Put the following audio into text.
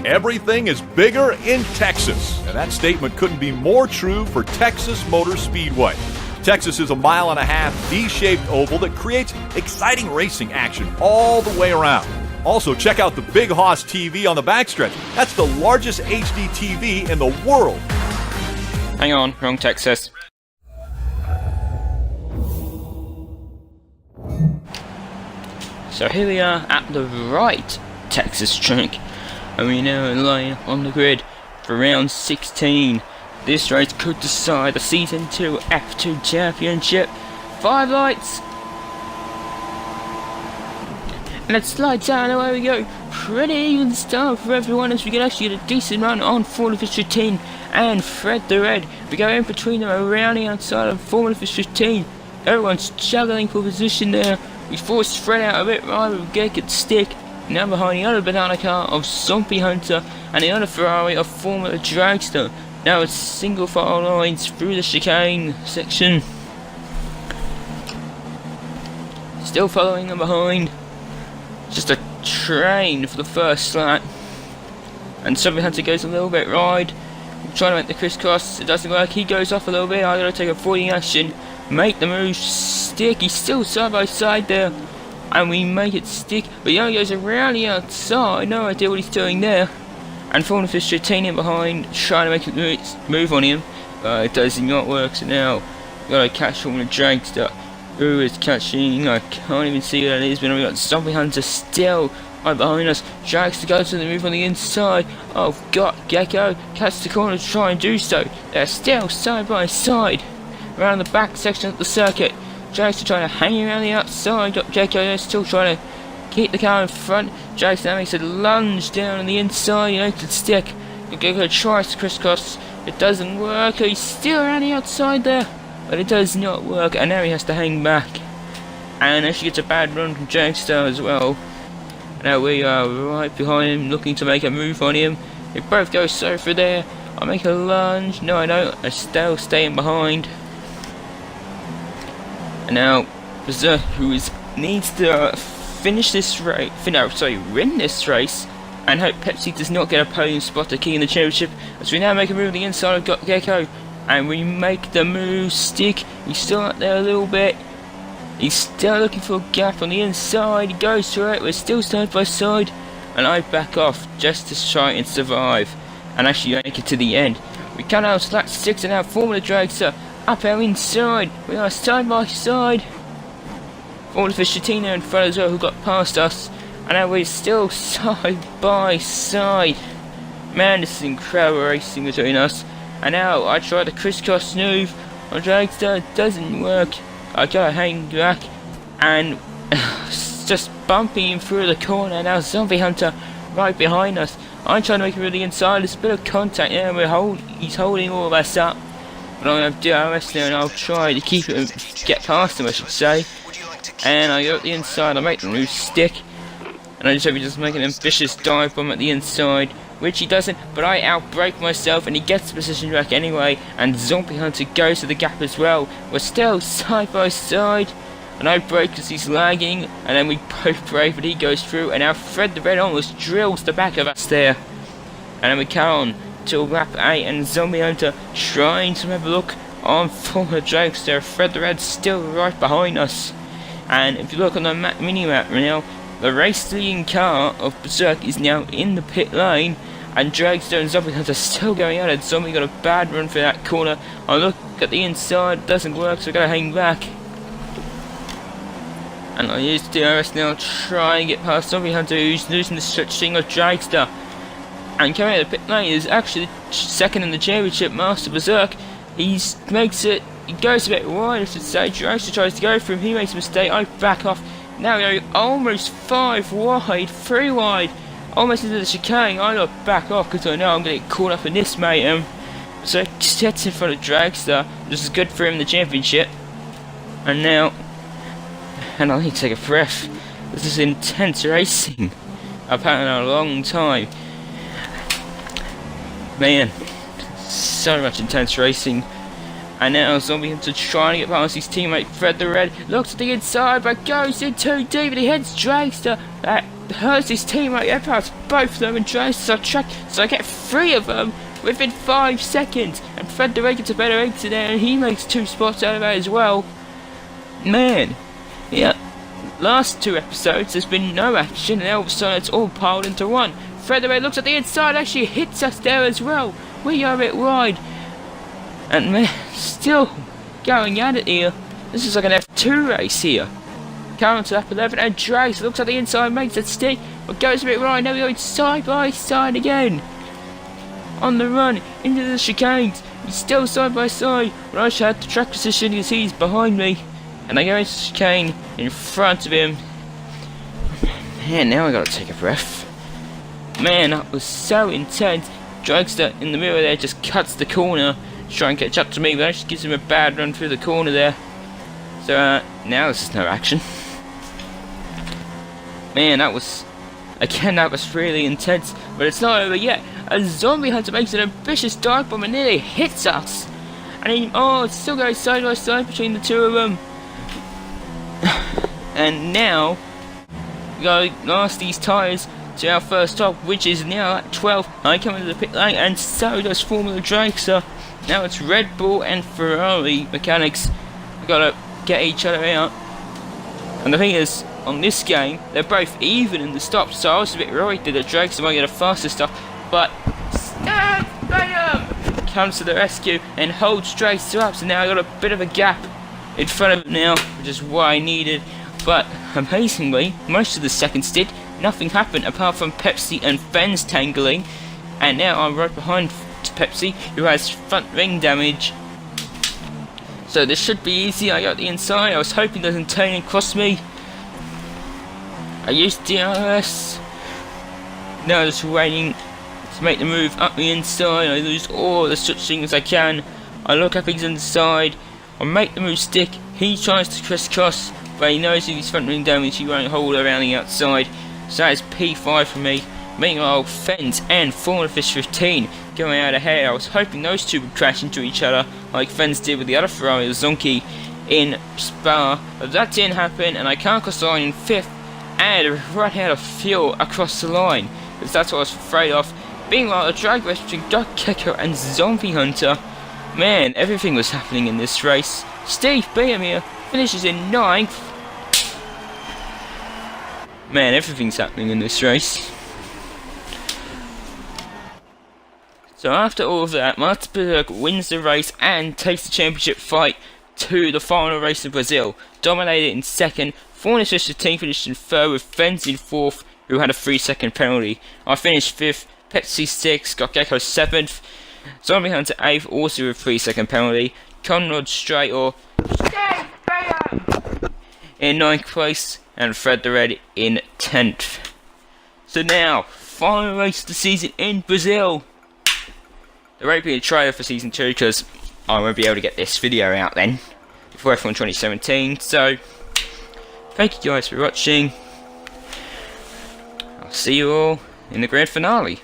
Everything is bigger in Texas. And that statement couldn't be more true for Texas Motor Speedway. Texas is a 1.5 mile V-shaped oval that creates exciting racing action all the way around. Also, check out the Big Hoss TV on the backstretch. That's the largest HD TV in the world. Hang on, wrong Texas. So here we are at the right Texas track, and we now line up on the grid for round 16. This race could decide the Season 2 F2 Championship. 5 lights! Let's slide down, away we go. Pretty even start for everyone as we can actually get a decent run on Formula 15 and Fred the Red. We go in between them around the outside of Formula 15. Everyone's juggling for position there. We force Fred out a bit right with Geket's stick. Now behind the other banana car of Zombie Hunter and the other Ferrari of Formula Dragster. Now it's single file lines through the chicane section. Still following them behind. Just a train for the first lap. And Zombie Hunter goes a little bit wide. I'm trying to make the crisscross. It doesn't work. He goes off a little bit. I gotta take a 40 action. Make the move stick. He's still side by side there. And we make it stick. But he only goes around the outside. No idea what he's doing there. And Formula 15 in behind, trying to make a move on him. But it does not work. So now we've got to catch Formula Dragster. Who is catching? I can't even see who that is. But we got Zombie Hunter still right behind us. Dragster goes to the move on the inside. Oh God, Gecko catches the corner to try and do so. They're still side by side around the back section of the circuit. Dragster trying to hang around the outside. Got Gecko there still trying to keep the car in front. Dragster now makes a lunge down on the inside. He makes it stick. Gecko tries to crisscross. It doesn't work. He's still around the outside there. But it does not work, and now he has to hang back. And actually gets a bad run from Dragster as well. Now we are right behind him, looking to make a move on him. They both go for there. I make a lunge. No, I don't. I still staying behind. And now Berserk, who needs to finish this race, win this race, and hope Pepsi does not get a podium spot to key in the championship. As we now make a move on the inside of Gecko. And we make the move stick. He's still up there a little bit. He's still looking for a gap on the inside. He goes for it. We're still side by side. And I back off just to try and survive. And actually make it to the end. We come out of lap 6 and now Formula Dragster up our inside. We are side by side. Formula Fischatina in front as well, who got past us. And now we're still side by side. Man, this is incredible racing between us. And now I try the crisscross move on Dragster, it doesn't work. I gotta hang back and just bumping him through the corner. Now Zombie Hunter right behind us. I'm trying to make it really inside. There's a bit of contact there. He's holding all of us up. But I'm gonna do DRS there and I'll try to keep it, get past him I should say. And I go at the inside, I make the move stick. And I just hope he doesn't make an ambitious dive bomb at the inside. Which he doesn't, but I outbrake myself and he gets the position back anyway, and Zombie Hunter goes to the gap as well. We're still side by side, and I brake because he's lagging, and then we both brake, but he goes through, and now Fred the Red almost drills the back of us there. And then we come on to lap 8, and Zombie Hunter trying to have a look on Formula Dragster. Fred the Red still right behind us. And if you look on the mini-map right now, the race leading car of Berserk is now in the pit lane, and Dragster and Zombie Hunter still going at it. Zombie got a bad run for that corner. I look at the inside, doesn't work, so I gotta hang back. And I use DRS now, try and get past Zombie Hunter, who's losing the stretching of Dragster. And coming out of the pit lane is actually second in the championship, Master Berserk. He makes it, he goes a bit wide, I should say. Dragster tries to go for him, he makes a mistake, I back off. Now we're almost 5 wide, 3 wide, almost into the chicane. I gotta back off because I know I'm gonna get caught up in this mayhem. So it sets in front of Dragster. This is good for him in the championship. And now, and I need to take a breath. This is intense racing. I've had it in a long time. Man, so much intense racing. And now Zombie Hunter trying to get past his teammate Fred the Red. Looks at the inside but goes in too deep and he heads Dragster. That hurts his teammate Eppard, both of them, and tries to track, so I get 3 of them within 5 seconds, and Fred the Red gets a better exit there, and he makes 2 spots out of that as well. Man, yeah, last 2 episodes there's been no action, and all of a sudden it's all piled into one. Fred the Red looks at the inside, actually hits us there as well. We are a bit wide, and man, still going at it here. This is like an F2 race here. Coming to lap 11, and Drax looks at the inside, makes it stick, but goes a bit right. Now we're going side by side again. On the run, into the chicanes. He's still side by side, but I should have the track position because he's behind me. And I go into the chicane in front of him. Man, now I gotta take a breath. Man, that was so intense. Dragster in the mirror there just cuts the corner to try and catch up to me, but actually gives him a bad run through the corner there. So now there's just no action. Man, that was really intense, but it's not over yet. A zombie hunter makes an ambitious dive bomb and nearly hits us. And he, it still goes side by side between the 2 of them. And now, we gotta last these tyres to our first stop, which is now at 12. I come into the pit lane, and so does Formula Dragster. Now it's Red Bull and Ferrari mechanics. We gotta get each other out. And the thing is, on this game, they're both even in the stops, so I was a bit worried that the Dragster might get a faster stop, but Bam comes to the rescue and holds Dragster up, so now I got a bit of a gap in front of him now, which is what I needed. But amazingly, most of the second stint, nothing happened apart from Pepsi and Fen's tangling, and now I'm right behind Pepsi, who has front ring damage. So this should be easy. I got the inside. I was hoping it doesn't turn and cross me. I used DRS. Now just waiting to make the move up the inside. I lose all the such things I can. I look up his inside. I make the move stick. He tries to crisscross, but he knows if he's front ring damage, he won't hold around the outside. So that is P5 for me. Meanwhile, Fens and Formula Fish 15 going out ahead. I was hoping those 2 would crash into each other like Fens did with the other Ferrari, the Zonky, in Spa. But that didn't happen, and I can't cross the line in 5th and run out of fuel across the line, because that's what I was afraid of. Meanwhile, a drag race between Duck Gecko and Zombie Hunter. Man, everything was happening in this race. Steve Beamir finishes in 9th. Man, everything's happening in this race. So after all of that, Martinsburg wins the race and takes the championship fight to the final race in Brazil. Dominated in 2nd, Formula 15 finished in 3rd with Fenz in 4th, who had a 3-second penalty. I finished 5th, Pepsi 6th, got Gecko 7th, Zombie Hunter 8th, also with a 3-second penalty, Conrad Strator in 9th place, and Fred the Red in 10th. So now, final race of the season in Brazil. There won't be a trailer for season 2 because I won't be able to get this video out then before F1 2017. So thank you guys for watching. I'll see you all in the grand finale.